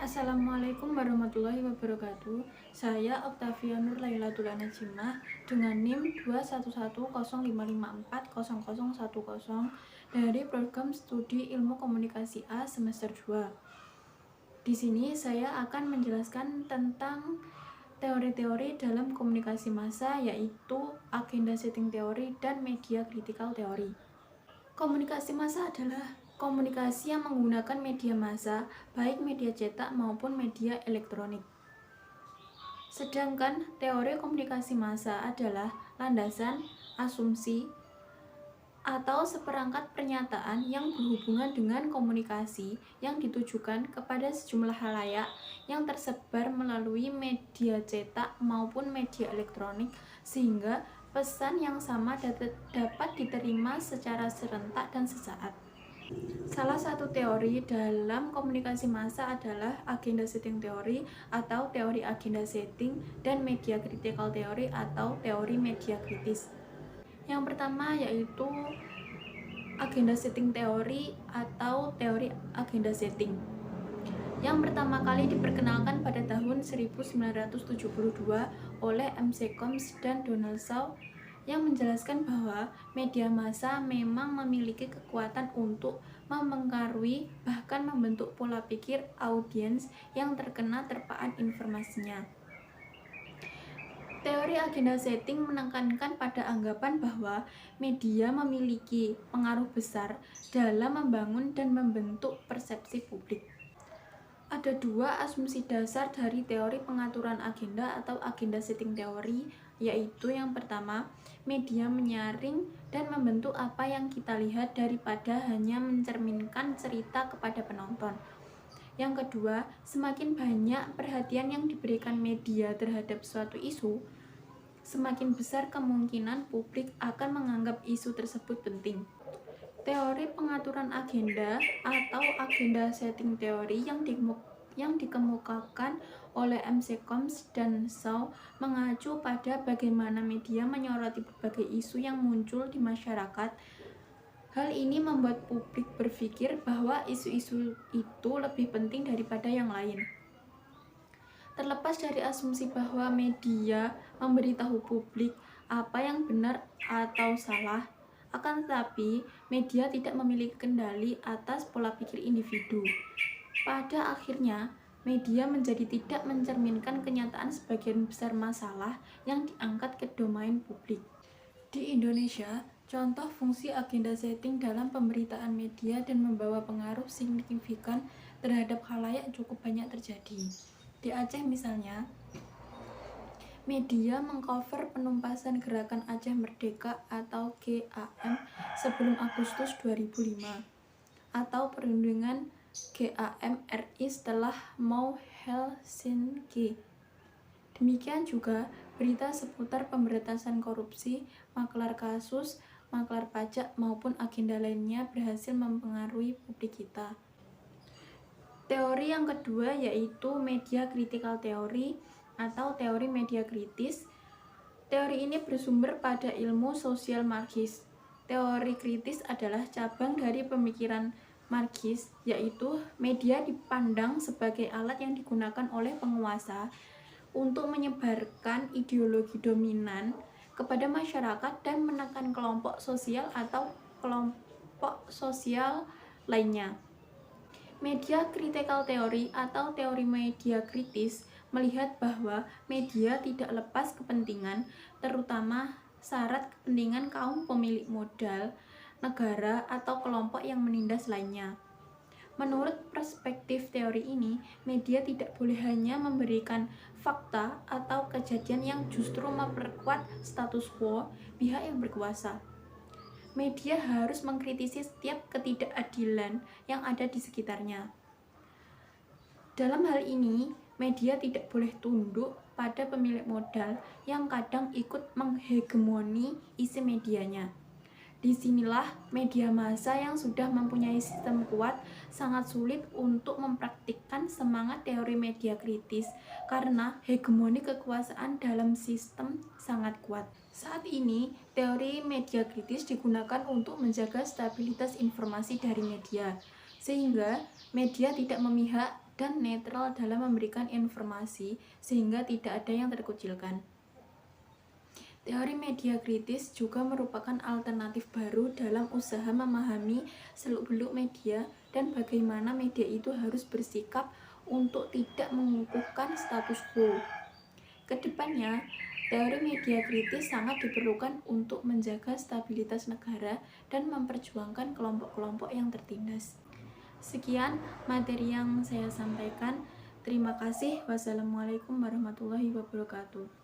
Assalamualaikum warahmatullahi wabarakatuh. Saya Oktavia Nur Lailatul Najimah dengan NIM 21105540010 dari program studi Ilmu Komunikasi A semester 2. Di sini saya akan menjelaskan tentang teori-teori dalam komunikasi massa, yaitu agenda setting teori dan media critical teori. Komunikasi massa adalah komunikasi yang menggunakan media massa, baik media cetak maupun media elektronik. Sedangkan teori komunikasi massa adalah landasan, asumsi, atau seperangkat pernyataan yang berhubungan dengan komunikasi yang ditujukan kepada sejumlah halayak yang tersebar melalui media cetak maupun media elektronik, sehingga pesan yang sama dapat diterima secara serentak dan sesaat. Salah satu teori dalam komunikasi massa adalah agenda setting teori atau teori agenda setting dan media critical teori atau teori media kritis. Yang pertama yaitu agenda setting teori atau teori agenda setting. Yang pertama kali diperkenalkan pada tahun 1972 oleh MC Combs dan Donald Shaw yang menjelaskan bahwa media massa memang memiliki kekuatan untuk memengaruhi bahkan membentuk pola pikir audiens yang terkena terpaan informasinya. Teori agenda setting menekankan pada anggapan bahwa media memiliki pengaruh besar dalam membangun dan membentuk persepsi publik. Ada dua asumsi dasar dari teori pengaturan agenda atau agenda setting teori, yaitu yang pertama, media menyaring dan membentuk apa yang kita lihat daripada hanya mencerminkan cerita kepada penonton. Yang kedua, semakin banyak perhatian yang diberikan media terhadap suatu isu, semakin besar kemungkinan publik akan menganggap isu tersebut penting. Teori pengaturan agenda atau agenda setting teori yang dikemukakan oleh MC Combs dan Shaw mengacu pada bagaimana media menyoroti berbagai isu yang muncul di masyarakat. Hal ini membuat publik berpikir bahwa isu-isu itu lebih penting daripada yang lain. Terlepas dari asumsi bahwa media memberitahu publik apa yang benar atau salah, akan tetapi media tidak memiliki kendali atas pola pikir individu. Pada akhirnya, media menjadi tidak mencerminkan kenyataan sebagian besar masalah yang diangkat ke domain publik. Di Indonesia, contoh fungsi agenda setting dalam pemberitaan media dan membawa pengaruh signifikan terhadap khalayak cukup banyak terjadi. Di Aceh misalnya, media mengcover penumpasan Gerakan Aceh Merdeka atau GAM sebelum Agustus 2005 atau perundingan GAM RI setelah Mau Helsinki. Demikian juga berita seputar pemberantasan korupsi, maklar kasus, maklar pajak maupun agenda lainnya berhasil mempengaruhi publik kita. Teori yang kedua yaitu media critical teori atau teori media kritis. Teori ini bersumber pada ilmu sosial Marxis. Teori kritis adalah cabang dari pemikiran Marxis, yaitu media dipandang sebagai alat yang digunakan oleh penguasa untuk menyebarkan ideologi dominan kepada masyarakat dan menekan kelompok sosial atau kelompok sosial lainnya. Media critical theory atau teori media kritis melihat bahwa media tidak lepas kepentingan, terutama syarat kepentingan kaum pemilik modal, negara, atau kelompok yang menindas lainnya. Menurut perspektif teori ini, media tidak boleh hanya memberikan fakta atau kejadian yang justru memperkuat status quo pihak yang berkuasa. Media harus mengkritisi setiap ketidakadilan yang ada di sekitarnya. Dalam hal ini, media tidak boleh tunduk pada pemilik modal yang kadang ikut menghegemoni isi medianya. Disinilah media massa yang sudah mempunyai sistem kuat sangat sulit untuk mempraktikkan semangat teori media kritis karena hegemoni kekuasaan dalam sistem sangat kuat. Saat ini, teori media kritis digunakan untuk menjaga stabilitas informasi dari media. sehingga media tidak memihak dan netral dalam memberikan informasi, sehingga tidak ada yang terkucilkan. Teori media kritis juga merupakan alternatif baru dalam usaha memahami seluk-beluk media dan bagaimana media itu harus bersikap untuk tidak mengukuhkan status quo. Kedepannya, teori media kritis sangat diperlukan untuk menjaga stabilitas negara dan memperjuangkan kelompok-kelompok yang tertindas. Sekian materi yang saya sampaikan. Terima kasih. Wassalamualaikum warahmatullahi wabarakatuh.